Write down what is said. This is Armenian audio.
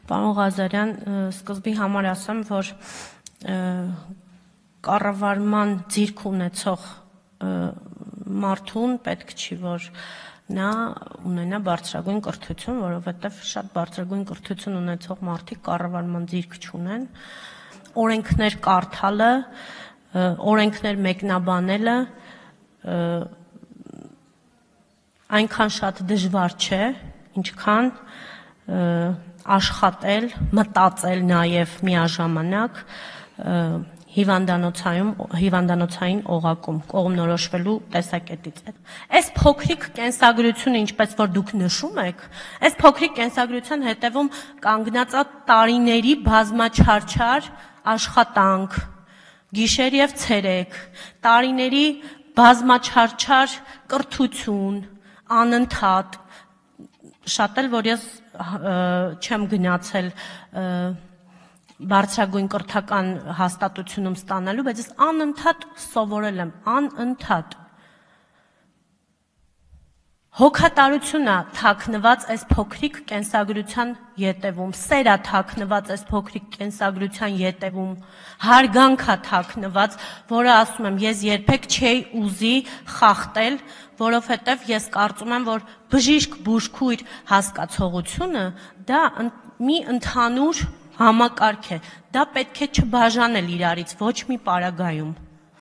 Պարոն Ղազարյան, սկզբի համար ասեմ, որ կառավարման ձիրք ունեցող մարդուն պետք չի, որ նա ունենա բարձրագույն կրթություն, որովհետև շատ բարձրագույն կրթություն ունեցող մարդիկ կառավարման ձիրք չունեն, օրենքներ կարդալը, օրենքներ մեկնաբանելը այնքան շատ դժվար չէ, ինչքան աշխատել, մտածել նաև միաժամանակ հիվանդանոցային օղակում, կողմնորոշվելու տեսակետից։ Այս փոքրիկ կենսագրությունը, ինչպես որ դուք նշում եք, այս փոքրիկ կենսագրության հետևում կանգնած է տարիների բազմաչարչար աշխատանք, գիշեր և ցերեկ, տարիների բազմաչարչար կրթություն, անընդհատ, շատ էլ որ ես չեմ գնացել բարձրագույն կրթական հաստատությունում ստանալու, բայց ես անընդհատ սովորել եմ, անընդհատ։ Հոգատարություն է թաքնված այս փոքրիկ կենսագրության ետևում, սեր է թաքնված այս փոքրիկ կենսագրության ետևում, հարգանք է թաքնված, որը ասում եմ, ես երբեք չէի ուզի խախտել, որովհետև ես կարծում եմ, որ բժիշկ բուժքույր հասկացողությունը դա մի ընդհանուր համակարգ է, դա պետք է չբաժանել իրարից ոչ մի պարագայում։